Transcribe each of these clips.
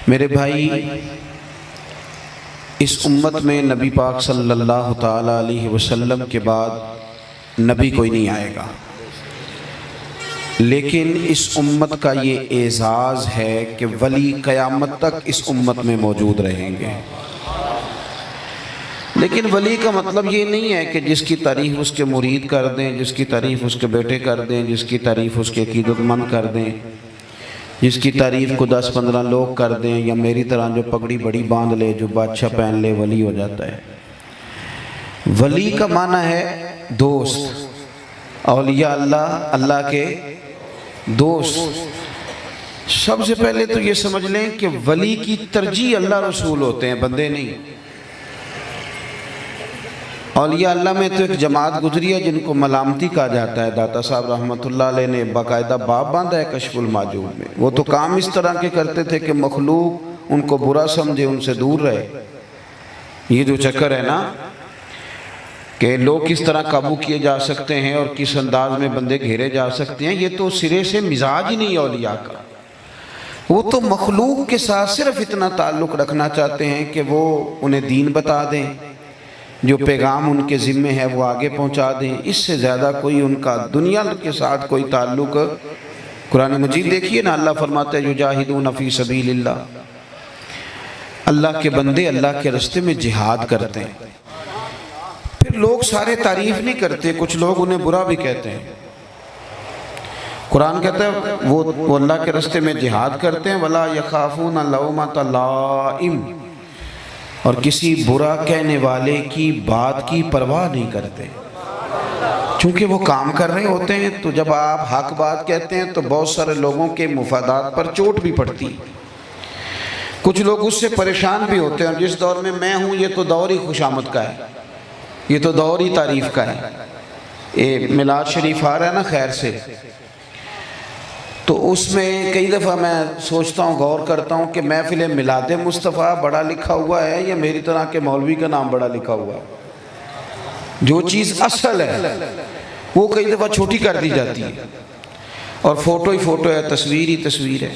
میرے بھائی، اس امت میں نبی پاک صلی اللہ تعالیٰ علیہ وسلم کے بعد نبی کوئی نہیں آئے گا، لیکن اس امت کا یہ اعزاز ہے کہ ولی قیامت تک اس امت میں موجود رہیں گے۔ لیکن ولی کا مطلب یہ نہیں ہے کہ جس کی تعریف اس کے مرید کر دیں، جس کی تعریف اس کے بیٹے کر دیں، جس کی تعریف اس کے عقیدت مند کر دیں، جس کی تعریف کو 10-15 لوگ کر دیں، یا میری طرح جو پگڑی بڑی باندھ لے، جو بادشاہ پہن لے، ولی ہو جاتا ہے۔ ولی کا معنی ہے دوست، اولیاء اللہ، اللہ کے دوست۔ سب سے پہلے تو یہ سمجھ لیں کہ ولی کی ترجیح اللہ رسول ہوتے ہیں، بندے نہیں۔ اولیاء اللہ میں تو ایک جماعت گزری ہے جن کو ملامتی کہا جاتا ہے۔ داتا صاحب رحمۃ اللہ علیہ نے باقاعدہ باب باندھا ہے کشف الماجوب میں۔ وہ تو کام اس طرح کے کرتے تھے کہ مخلوق ان کو برا سمجھے، ان سے دور رہے۔ یہ جو چکر ہے نا کہ لوگ کس طرح قابو کیے جا سکتے ہیں اور کس انداز میں بندے گھیرے جا سکتے ہیں، یہ تو سرے سے مزاج ہی نہیں اولیاء کا۔ وہ تو مخلوق کے ساتھ صرف اتنا تعلق رکھنا چاہتے ہیں کہ وہ انہیں دین بتا دیں، جو پیغام ان کے ذمہ ہے وہ آگے پہنچا دیں۔ اس سے زیادہ کوئی ان کا دنیا کے ساتھ کوئی تعلق۔ قرآن مجید دیکھیے نا، اللہ فرماتا ہے یجاہدون فی سبیل اللہ، اللہ کے بندے اللہ کے راستے میں جہاد کرتے ہیں۔ پھر لوگ سارے تعریف نہیں کرتے، کچھ لوگ انہیں برا بھی کہتے ہیں۔ قرآن کہتا ہے وہ اللہ کے راستے میں جہاد کرتے ہیں، ولا یخافون لومۃ لائم، اور کسی برا کہنے والے کی بات کی پرواہ نہیں کرتے، چونکہ وہ کام کر رہے ہوتے ہیں۔ تو جب آپ حق بات کہتے ہیں تو بہت سارے لوگوں کے مفادات پر چوٹ بھی پڑتی، کچھ لوگ اس سے پریشان بھی ہوتے ہیں۔ اور جس دور میں میں ہوں، یہ تو دور ہی خوشامد کا ہے، یہ تو دور ہی تعریف کا ہے۔ میلاد شریف آ رہا ہے نا خیر سے، تو اس میں کئی دفعہ میں سوچتا ہوں، غور کرتا ہوں کہ محفل میلاد مصطفیٰ بڑا لکھا ہوا ہے یا میری طرح کے مولوی کا نام بڑا لکھا ہوا ہے۔ جو چیز اصل ہے وہ کئی دفعہ چھوٹی کر دی جاتی ہے، اور فوٹو ہی فوٹو ہے، تصویر ہی تصویر ہے۔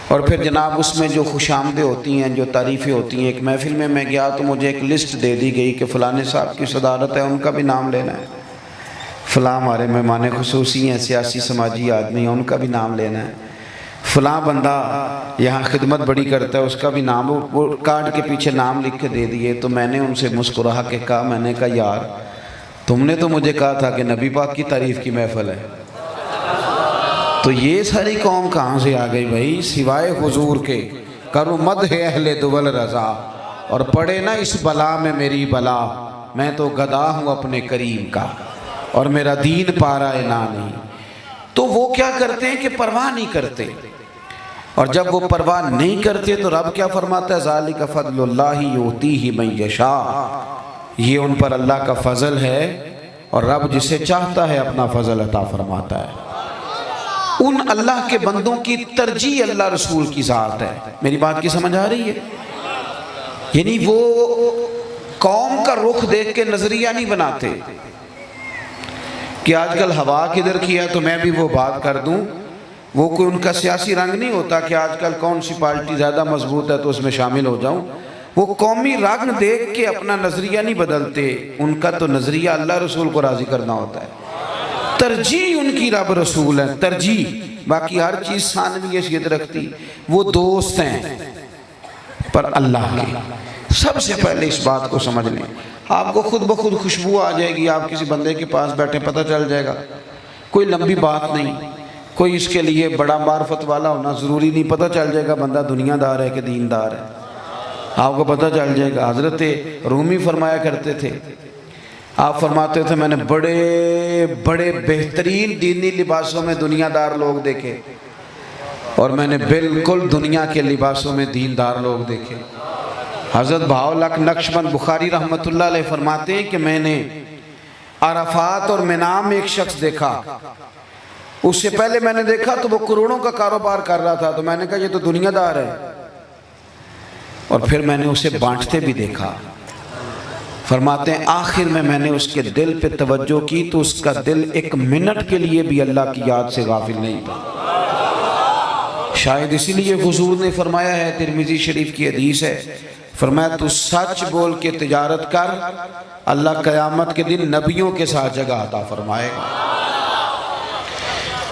اور پھر جناب اس میں جو خوش آمدیں ہوتی ہیں، جو تعریفیں ہوتی ہیں۔ ایک محفل میں گیا تو مجھے ایک لسٹ دے دی گئی کہ فلانے صاحب کی صدارت ہے، ان کا بھی نام لینا ہے، فلاں ہمارے مہمان خصوصی ہیں، سیاسی سماجی آدمی ہیں، ان کا بھی نام لینا ہے، فلاں بندہ یہاں خدمت بڑی کرتا ہے، اس کا بھی نام۔ وہ کارڈ کے پیچھے نام لکھ کے دے دیے۔ تو میں نے ان سے مسکرا کے کہا، میں نے کہا یار تم نے تو مجھے کہا تھا کہ نبی پاک کی تعریف کی محفل ہے، تو یہ ساری قوم کہاں سے آ گئی بھائی؟ سوائے حضور کے کرو مدح اہل دول رضا، اور پڑے نا اس بلا میں میری بلا، میں تو گدا ہوں اپنے کریم کا، اور میرا دین پارا انا نہیں۔ تو وہ کیا کرتے ہیں کہ پرواہ نہیں کرتے، اور جب وہ پرواہ نہیں کرتے تو رب کیا فرماتا ہے؟ ذالک فضل اللہ یؤتیہ من یشاء، یہ ان پر اللہ کا فضل ہے، اور رب جسے چاہتا ہے اپنا فضل عطا فرماتا ہے۔ ان اللہ کے بندوں کی ترجیح اللہ رسول کی ذات ہے۔ میری بات کی سمجھ آ رہی ہے؟ یعنی وہ قوم کا رخ دیکھ کے نظریہ نہیں بناتے کہ آج کل ہوا کدھر کی ہے تو میں بھی وہ بات کر دوں۔ وہ کوئی ان کا سیاسی رنگ نہیں ہوتا کہ آج کل کون سی پارٹی زیادہ مضبوط ہے تو اس میں شامل ہو جاؤں۔ وہ قومی رنگ دیکھ کے اپنا نظریہ نہیں بدلتے، ان کا تو نظریہ اللہ رسول کو راضی کرنا ہوتا ہے۔ ترجیح ان کی رب رسول ہے، ترجیح، باقی ہر چیز ثانوی حیثیت رکھتی۔ وہ دوست ہیں پر اللہ کے۔ سب سے پہلے اس بات کو سمجھ لیں، آپ کو خود بخود خوشبو آ جائے گی، آپ کسی بندے کے پاس بیٹھے پتہ چل جائے گا۔ کوئی لمبی بات نہیں، کوئی اس کے لیے بڑا معرفت والا ہونا ضروری نہیں، پتہ چل جائے گا بندہ دنیا دار ہے کہ دین دار ہے، آپ کو پتہ چل جائے گا۔ حضرت رومی فرمایا کرتے تھے، آپ فرماتے تھے میں نے بڑے بڑے بہترین دینی لباسوں میں دنیا دار لوگ دیکھے، اور میں نے بالکل دنیا کے لباسوں میں دیندار لوگ دیکھے۔ حضرت بہاؤالحق نقشبند بخاری رحمۃ اللہ علیہ فرماتے ہیں کہ میں نے عرفات اور منی میں ایک شخص دیکھا، اس سے پہلے میں نے دیکھا تو وہ کروڑوں کا کاروبار کر رہا تھا، تو میں نے کہا یہ تو دنیا دار ہے، اور پھر میں نے اسے بانٹتے بھی دیکھا۔ فرماتے ہیں آخر میں نے اس کے دل پہ توجہ کی تو اس کا دل ایک منٹ کے لیے بھی اللہ کی یاد سے غافل نہیں تھا۔ شاید اسی لیے حضور نے فرمایا ہے، ترمذی شریف کی حدیث ہے، فرمایا تو سچ بول کے تجارت کر، اللہ قیامت کے دن نبیوں کے ساتھ جگہ عطا فرمائے گا۔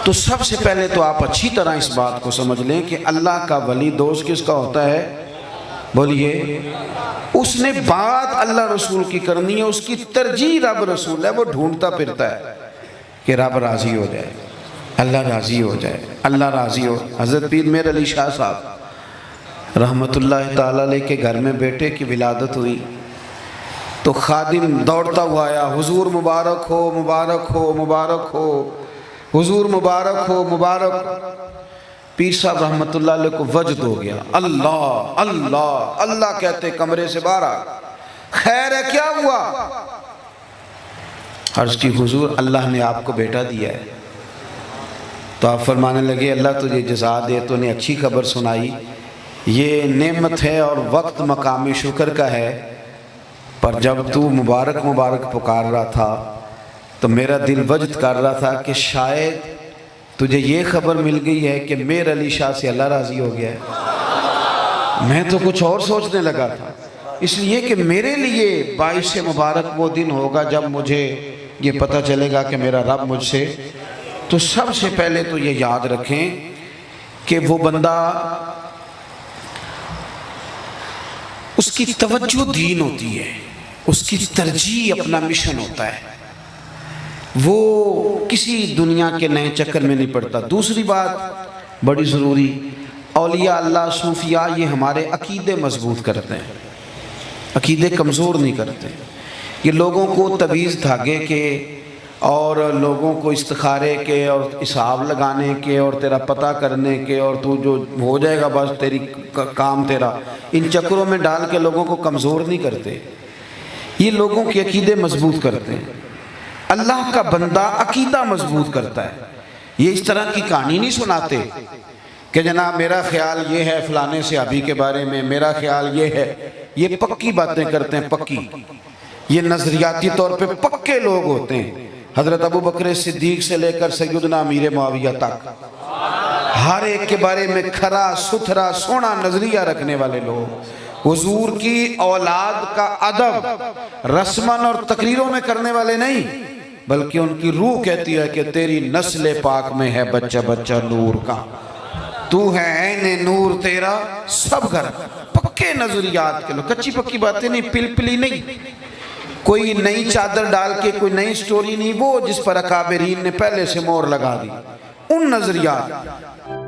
تو سب سے پہلے تو آپ اچھی طرح اس بات کو سمجھ لیں کہ اللہ کا ولی دوست کس کا ہوتا ہے؟ بولیے، اس نے بات اللہ رسول کی کرنی ہے، اس کی ترجیح رب رسول ہے، وہ ڈھونڈتا پھرتا ہے کہ رب راضی ہو جائے، اللہ راضی ہو جائے، اللہ راضی ہو۔ حضرت پیر میر علی شاہ صاحب رحمت اللہ تعالیٰ علیہ کے گھر میں بیٹے کی ولادت ہوئی تو خادم دوڑتا ہوا آیا، حضور مبارک ہو، مبارک ہو، مبارک ہو، حضور مبارک ہو، مبارک۔ پیر صاحب رحمت اللہ علیہ کو وجد ہو گیا، اللہ اللہ اللہ کہتے کمرے سے باہر آ، خیر ہے کیا ہوا؟ عرض کی حضور اللہ نے آپ کو بیٹا دیا ہے۔ تو آپ فرمانے لگے اللہ تجھے جزا دے، تو نے اچھی خبر سنائی، یہ نعمت ہے اور وقت مقام شکر کا ہے، پر جب تو مبارک مبارک پکار رہا تھا تو میرا دل وجد کر رہا تھا کہ شاید تجھے یہ خبر مل گئی ہے کہ میر علی شاہ سے اللہ راضی ہو گیا ہے۔ میں تو کچھ اور سوچنے لگا تھا، اس لیے کہ میرے لیے باعث مبارک وہ دن ہوگا جب مجھے یہ پتہ چلے گا کہ میرا رب مجھ سے۔ تو سب سے پہلے تو یہ یاد رکھیں کہ وہ بندہ اس کی توجہ دین ہوتی ہے، اس کی ترجیح اپنا مشن ہوتا ہے، وہ کسی دنیا کے نئے چکر میں نہیں پڑتا۔ دوسری بات بڑی ضروری، اولیاء اللہ صوفیاء یہ ہمارے عقیدے مضبوط کرتے ہیں، عقیدے کمزور نہیں کرتے۔ یہ لوگوں کو تعویذ دھاگے کے اور لوگوں کو استخارے کے اور حساب لگانے کے اور تیرا پتہ کرنے کے اور تو جو ہو جائے گا بس تیری کام تیرا، ان چکروں میں ڈال کے لوگوں کو کمزور نہیں کرتے، یہ لوگوں کے عقیدے مضبوط کرتے ہیں۔ اللہ کا بندہ عقیدہ مضبوط کرتا ہے، یہ اس طرح کی کہانی نہیں سناتے کہ جناب میرا خیال یہ ہے فلانے صحابی کے بارے میں، میرا خیال یہ ہے، یہ پکی باتیں کرتے ہیں، پکی، یہ نظریاتی طور پہ پکے لوگ ہوتے ہیں۔ حضرت ابو بکر صدیق سے لے کر سیدنا امیر معاویہ تک ہر ایک کے بارے میں کھرا ستھرا سونا نظریہ رکھنے والے لوگ، حضور کی اولاد کا ادب رسمن اور تقریروں میں کرنے والے نہیں، بلکہ ان کی روح کہتی ہے کہ تیری نسل پاک میں ہے بچہ بچہ نور کا، تو ہے عین نور تیرا سب گھر۔ پکے نظریات کے لوگ، کچی پکی باتیں نہیں، پل پلی نہیں، کوئی نئی چادر ڈال کے کوئی نئی سٹوری نہیں، وہ جس پر اکابرین نے پہلے سے مور لگا دی، ان نظریات۔